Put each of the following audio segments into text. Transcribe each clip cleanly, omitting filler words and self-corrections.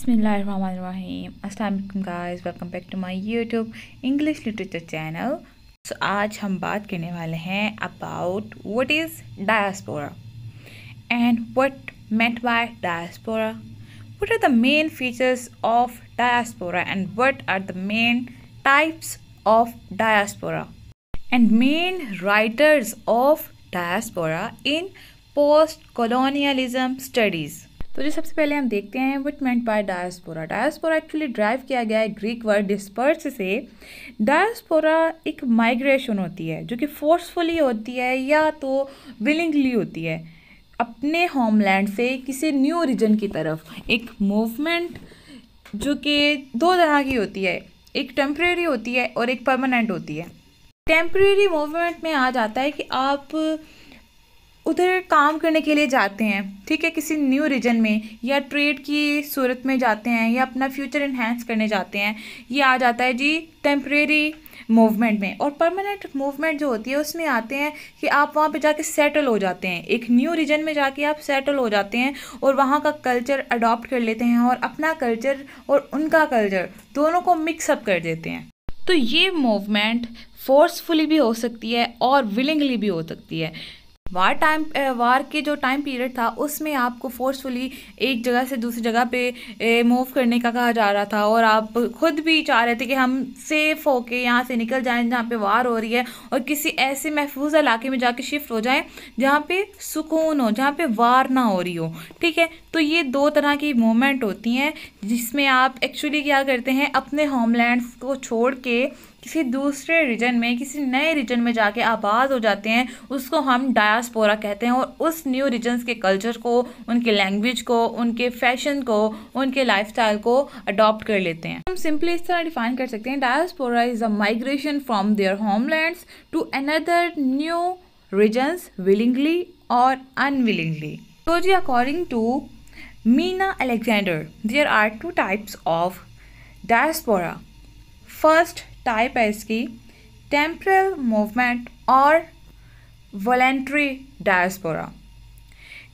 बिस्मिल्लाहिर्रहमानिर्रहीम। अस्सलाम वालेकुम guys, welcome back to my YouTube English literature channel. So आज हम बात करने वाले हैं about what is diaspora and what meant by diaspora, what are the main features of diaspora and what are the main types of diaspora and main writers of diaspora in post colonialism studies. तो जो सबसे पहले हम देखते हैं what meant by diaspora. Diaspora actually derive किया गया है ग्रीक वर्ड डिस्पर्स से। डायस्पोरा एक माइग्रेशन होती है जो कि फोर्सफुली होती है या तो विलिंगली होती है, अपने होमलैंड से किसी न्यू रीजन की तरफ एक मूवमेंट जो कि दो तरह की होती है, एक टेम्परेरी होती है और एक परमानेंट होती है। टेम्परेरी मूवमेंट में आ जाता है कि आप उधर काम करने के लिए जाते हैं, ठीक है, किसी न्यू रीजन में, या ट्रेड की सूरत में जाते हैं या अपना फ्यूचर इन्हेंस करने जाते हैं। ये आ जाता है जी टेम्परेरी मूवमेंट में। और परमानेंट मूवमेंट जो होती है उसमें आते हैं कि आप वहाँ पे जाके सेटल हो जाते हैं, एक न्यू रीजन में जाके आप सेटल हो जाते हैं और वहाँ का कल्चर अडॉप्ट कर लेते हैं और अपना कल्चर और उनका कल्चर दोनों को मिक्सअप कर देते हैं। तो ये मूवमेंट फोर्सफुली भी हो सकती है और विलिंगली भी हो सकती है। वार के जो टाइम पीरियड था उसमें आपको फोर्सफुली एक जगह से दूसरी जगह पे मूव करने का कहा जा रहा था और आप खुद भी चाह रहे थे कि हम सेफ होके यहाँ से निकल जाएं जहाँ पे वार हो रही है और किसी ऐसे महफूज इलाके में जाके शिफ्ट हो जाएं जहाँ पे सुकून हो, जहाँ पे वार ना हो रही हो, ठीक है। तो ये दो तरह की मूवमेंट होती हैं जिसमें आप एक्चुअली क्या करते हैं, अपने होमलैंड्स को छोड़ के किसी दूसरे रीजन में, किसी नए रीजन में जाके आबाद हो जाते हैं। उसको हम डायस्पोरा कहते हैं और उस न्यू रीजन्स के कल्चर को, उनके लैंग्वेज को, उनके फैशन को, उनके लाइफस्टाइल को अडॉप्ट कर लेते हैं। हम सिंपली इस तरह डिफाइन कर सकते हैं, diaspora is a migration from their homelands to another new regions willingly और अनविलिंगली। तो जी according to Meena Alexander there are two types of diaspora. First type है इसकी टेम्परल मूवमेंट और वॉलेंट्री डायस्पोरा।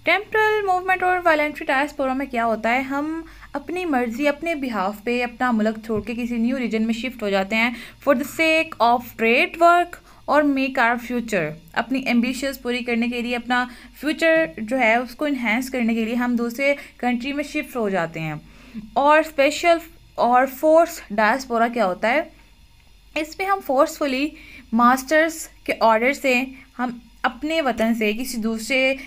टेम्परल मूवमेंट और वॉलेंट्री डायस्पोरा में क्या होता है, हम अपनी मर्जी, अपने बिहाफ पे अपना मुल्क छोड़ के किसी न्यू रीजन में शिफ्ट हो जाते हैं for the sake of trade work और मेक आवर फ्यूचर। अपनी एम्बिशंस पूरी करने के लिए, अपना फ्यूचर जो है उसको इन्हेंस करने के लिए हम दूसरे कंट्री में शिफ्ट हो जाते हैं। और स्पेशल और फोर्स डायस्पोरा क्या होता है, इसमें हम फोर्सफुली मास्टर्स के ऑर्डर से हम अपने वतन से किसी दूसरे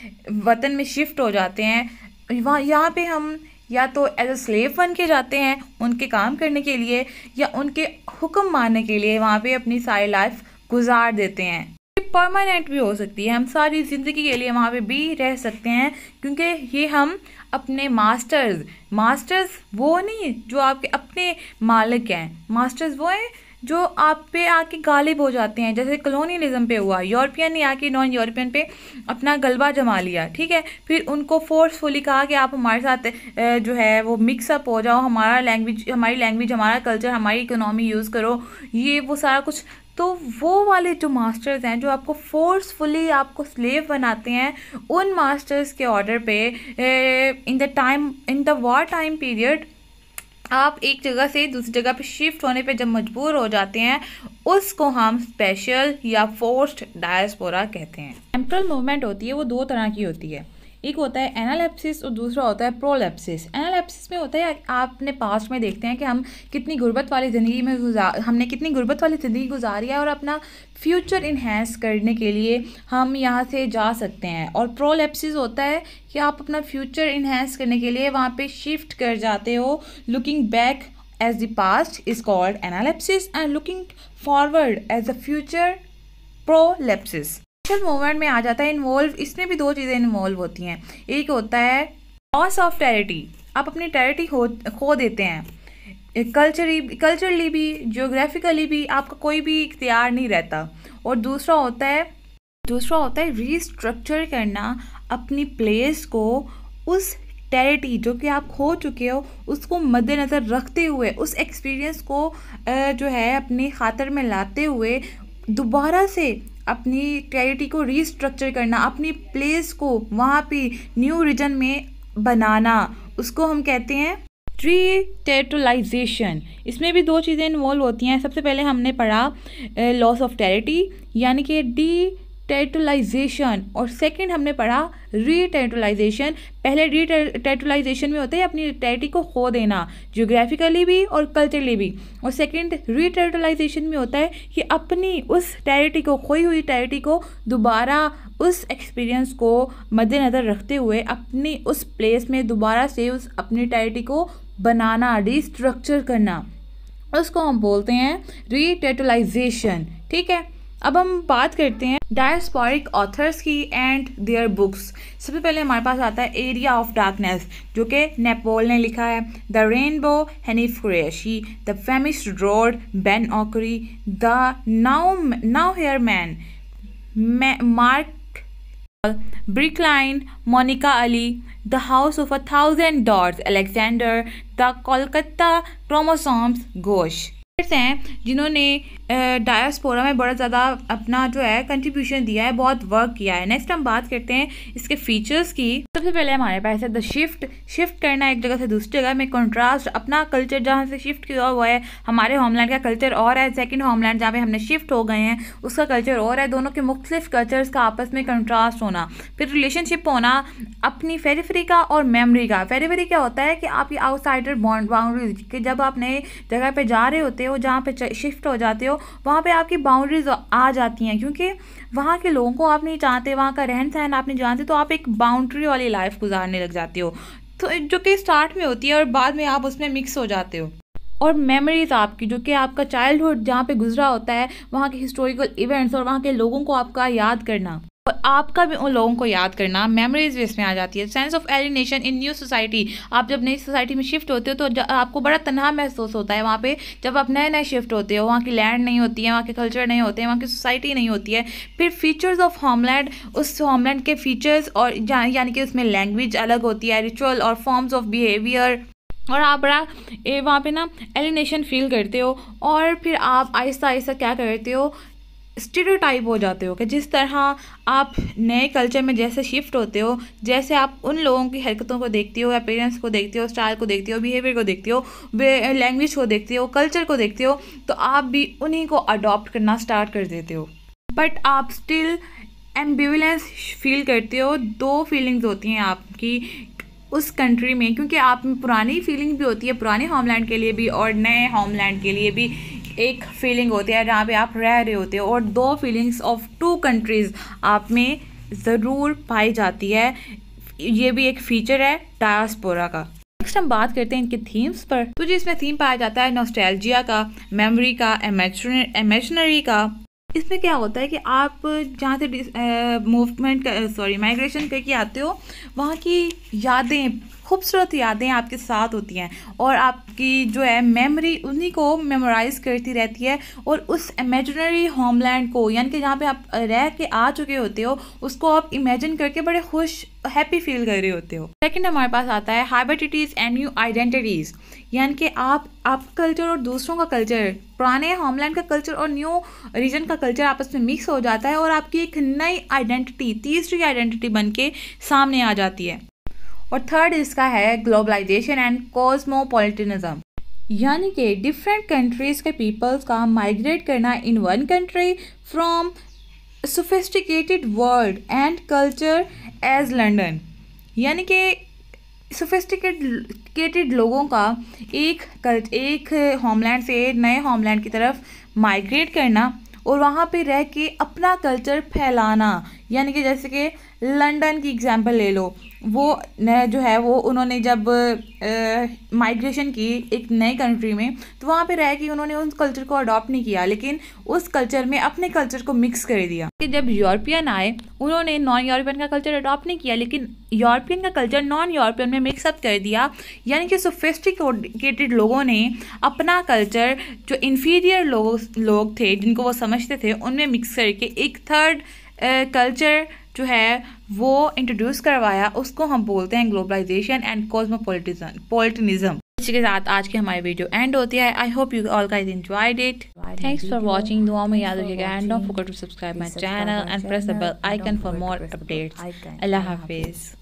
वतन में शिफ्ट हो जाते हैं। वहाँ यहाँ पे हम या तो एज अ स्लेव बन के जाते हैं उनके काम करने के लिए या उनके हुक्म मानने के लिए वहाँ पे अपनी सारी लाइफ गुजार देते हैं। परमानेंट भी हो सकती है, हम सारी ज़िंदगी के लिए वहाँ पे भी रह सकते हैं, क्योंकि ये हम अपने मास्टर्स वो नहीं जो आपके अपने मालिक हैं, मास्टर्स वो हैं जो आप पे आके गालिब हो जाते हैं। जैसे कॉलोनियलिज्म पे हुआ, यूरोपियन ने आके नॉन यूरोपियन पे अपना गलबा जमा लिया, ठीक है, फिर उनको फोर्सफुली कहा कि आप हमारे साथ जो है वो मिक्सअप हो जाओ, हमारी लैंग्वेज, हमारा कल्चर, हमारी इकोनॉमी यूज़ करो, ये वो सारा कुछ। तो वो वाले जो मास्टर्स हैं जो आपको फोर्सफुली आपको स्लेव बनाते हैं, उन मास्टर्स के ऑर्डर पे in the war time period आप एक जगह से दूसरी जगह पे शिफ्ट होने पे जब मजबूर हो जाते हैं, उसको हम स्पेशल या फोर्स्ड डायस्पोरा कहते हैं। टेम्परल मूवमेंट होती है वो दो तरह की होती है, एक होता है एनालेप्सिस और दूसरा होता है प्रोलेप्सिस। एनालेप्सिस में होता है आपने पास्ट में देखते हैं कि हम कितनी गुर्बत वाली ज़िंदगी गुजारी है और अपना फ्यूचर इन्हेंस करने के लिए हम यहाँ से जा सकते हैं। और प्रोलेप्सिस होता है कि आप अपना फ्यूचर इन्हेंस करने के लिए वहाँ पे शिफ्ट कर जाते हो। Looking back as the past is called analepsis and looking forward as the future prolepsis. Movement में आ जाता है इन्वॉल्व, इसमें भी दो चीज़ें इन्वॉल्व होती हैं। एक होता है लॉस ऑफ टेरिटरी, आप अपनी टेरिटरी खो देते हैं, कल्चरली भी, जियोग्राफिकली भी आपका कोई भी इख्तियार नहीं रहता। और दूसरा होता है रीस्ट्रक्चर करना अपनी प्लेस को, उस टेरिटरी जो कि आप खो चुके हो उसको मद्देनज़र रखते हुए, उस एक्सपीरियंस को जो है अपनी खातिर में लाते हुए दोबारा से अपनी टेरिटरी को रीस्ट्रक्चर करना, अपनी प्लेस को वहाँ पे न्यू रीजन में बनाना, उसको हम कहते हैं रीटेरिटोराइजेशन, इसमें भी दो चीज़ें इन्वॉल्व होती हैं। सबसे पहले हमने पढ़ा लॉस ऑफ टेरिटरी यानी कि टेरिटोराइजेशन, और सेकंड हमने पढ़ा रीटेरिटोराइजेशन। पहले रीटेरिटोराइजेशन में होता है अपनी टेरिटरी को खो देना, जियोग्राफिकली भी और कल्चरली भी, और सेकंड रीटेरिटोराइजेशन में होता है कि अपनी उस टेरिटरी को, खोई हुई टेरिटरी को दोबारा उस एक्सपीरियंस को मद्देनज़र रखते हुए अपनी उस प्लेस में दोबारा से उस अपनी टेरिटरी को बनाना, रिस्ट्रक्चर करना, उसको हम बोलते हैं रीटेरिटोराइजेशन। ठीक है, अब हम बात करते हैं डायस्पोरिक ऑथर्स की एंड देयर बुक्स। सबसे पहले हमारे पास आता है एरिया ऑफ डार्कनेस, जो कि नैपोल ने लिखा है। The rainbow, Hanif Kureishi. The famished road, Ben Okri. The now here man, mark Brick Lane, Monica Ali. The house of 1000 doors, Alexander. The Kolkata chromosomes, Ghosh हैं जिन्होंने डायस्पोरा में बड़ा ज़्यादा अपना जो है कंट्रीब्यूशन दिया है, बहुत वर्क किया है। नेक्स्ट हम बात करते हैं इसके फीचर्स की। सबसे पहले हमारे पास है द शिफ्ट करना एक जगह से दूसरी जगह में, कंट्रास्ट, अपना कल्चर जहाँ से शिफ्ट किया हुआ है, हमारे होमलैंड का कल्चर और है, सेकंड होमलैंड जहाँ पे हमने शिफ्ट हो गए हैं उसका कल्चर और है, दोनों के मुख्तलिफ कल्चर्स का आपस में कंट्रास्ट होना। फिर रिलेशनशिप होना अपनी पेरिफेरी का और मेमोरी का। पेरिफेरी क्या होता है कि आपकी आउटसाइडर बाउंड्रीज, कि जब आप नए जगह पे जा रहे होते हो, जहाँ पे शिफ्ट हो जाते हो, वहाँ पे आपकी बाउंड्रीज आ जाती हैं, क्योंकि वहाँ के लोगों को आप नहीं जानते, वहाँ का रहन सहन आप नहीं जानते, तो आप एक बाउंड्री वाली लाइफ गुजारने लग जाते हो, तो जो कि स्टार्ट में होती है और बाद में आप उसमें मिक्स हो जाते हो। और मेमोरीज आपकी, जो कि आपका चाइल्डहुड जहाँ पे गुजरा होता है, वहाँ के हिस्टोरिकल इवेंट्स और वहाँ के लोगों को आपका याद करना और आपका भी उन लोगों को याद करना, मेमोरीज इसमें आ जाती है। Sense of alienation in new society, आप जब नई सोसाइटी में शिफ्ट होते हो तो आपको बड़ा तन्हा महसूस होता है वहाँ पे, जब आप नए शिफ्ट होते हो, वहाँ की लैंड नहीं होती है, वहाँ के कल्चर नहीं होते हैं, वहाँ की सोसाइटी नहीं होती है। फिर फीचर्स ऑफ होमलैंड, उस होमलैंड के फीचर्स, और यानी कि उसमें लैंग्वेज अलग होती है, रिचुअल और फॉर्म्स ऑफ बिहेवियर, और आप बड़ा वहाँ पे ना एलिनेशन फील करते हो। और फिर आप आहिस्ता आहिस्ता क्या करते हो, स्टीरियोटाइप हो जाते हो, कि जिस तरह आप नए कल्चर में जैसे शिफ्ट होते हो, जैसे आप उन लोगों की हरकतों को देखते हो, अपीयरेंस को देखते हो, स्टाइल को देखते हो, बिहेवियर को देखते हो, लैंग्वेज को देखते हो, कल्चर को देखते हो, तो आप भी उन्हीं को अडॉप्ट करना स्टार्ट कर देते हो। बट आप स्टिल एम्बिवलेंस फील करते हो। दो फीलिंग्स होती हैं आपकी उस कंट्री में, क्योंकि आप में पुरानी फीलिंग भी होती है पुराने होमलैंड के लिए भी और नए होमलैंड के लिए भी एक फीलिंग होती है जहाँ पे आप रह रहे होते हो, और दो फीलिंग्स ऑफ टू कंट्रीज़ आप में ज़रूर पाई जाती है। ये भी एक फीचर है डायस्पोरा का। नेक्स्ट हम बात करते हैं इनके थीम्स पर। तो जी इसमें थीम पाया जाता है नॉस्टैल्जिया का, मेमोरी का, इमेजिनरी का। इसमें क्या होता है कि आप जहाँ से माइग्रेशन करके आते हो, वहाँ की यादें, खूबसूरत यादें आपके साथ होती हैं, और आपकी जो है मेमोरी उन्हीं को मेमोराइज करती रहती है, और उस इमेजिनरी होमलैंड को, यानी कि जहाँ पे आप रह के आ चुके होते हो, उसको आप इमेजिन करके बड़े खुश, हैप्पी फील कर रहे होते हो। सेकंड हमारे पास आता है हाइब्रिडिटीज एंड न्यू आइडेंटिटीज़, यानी कि आप कल्चर और दूसरों का कल्चर, पुराने होमलैंड का कल्चर और न्यू रीजन का कल्चर आपस में मिक्स हो जाता है, और आपकी एक नई आइडेंटिटी, तीसरी आइडेंटिटी बन के सामने आ जाती है। और थर्ड इसका है ग्लोबलाइजेशन एंड कॉस्मोपोलिटनिज्म, यानी कि डिफरेंट कंट्रीज़ के पीपल्स का माइग्रेट करना in one country from sophisticated world and culture as London, यानी कि सोफिस्टिकेटेड लोगों का एक होमलैंड से नए होमलैंड की तरफ माइग्रेट करना और वहाँ पे रह के अपना कल्चर फैलाना, यानी कि जैसे कि लंदन की एग्जांपल ले लो, वो जो है वो उन्होंने जब माइग्रेशन की एक नई कंट्री में, तो वहाँ पे रह के उन्होंने उस कल्चर को अडॉप्ट नहीं किया, लेकिन उस कल्चर में अपने कल्चर को मिक्स कर दिया। कि जब यूरोपियन आए, उन्होंने नॉन यूरोपियन का कल्चर अडॉप्ट नहीं किया, लेकिन यूरोपियन का कल्चर नॉन यूरोपियन में मिक्सअप कर दिया, यानी कि सोफिस्टिकेटेड लोगों ने अपना कल्चर, जो इन्फीरियर लोग थे जिनको वो समझते थे, उनमें मिक्स करके एक थर्ड कल्चर जो है वो इंट्रोड्यूस करवाया। उसको हम बोलते हैं ग्लोबलाइजेशन एंड कॉस्मोपोलिटनिज्म। इसी के साथ आज की हमारी वीडियो एंड होती है। I hope you all guys enjoyed it. Thanks for watching. दुआ में याद रखिएगा and don't forget to subscribe my channel and press the bell icon for more updates. अल्लाह हाफिज।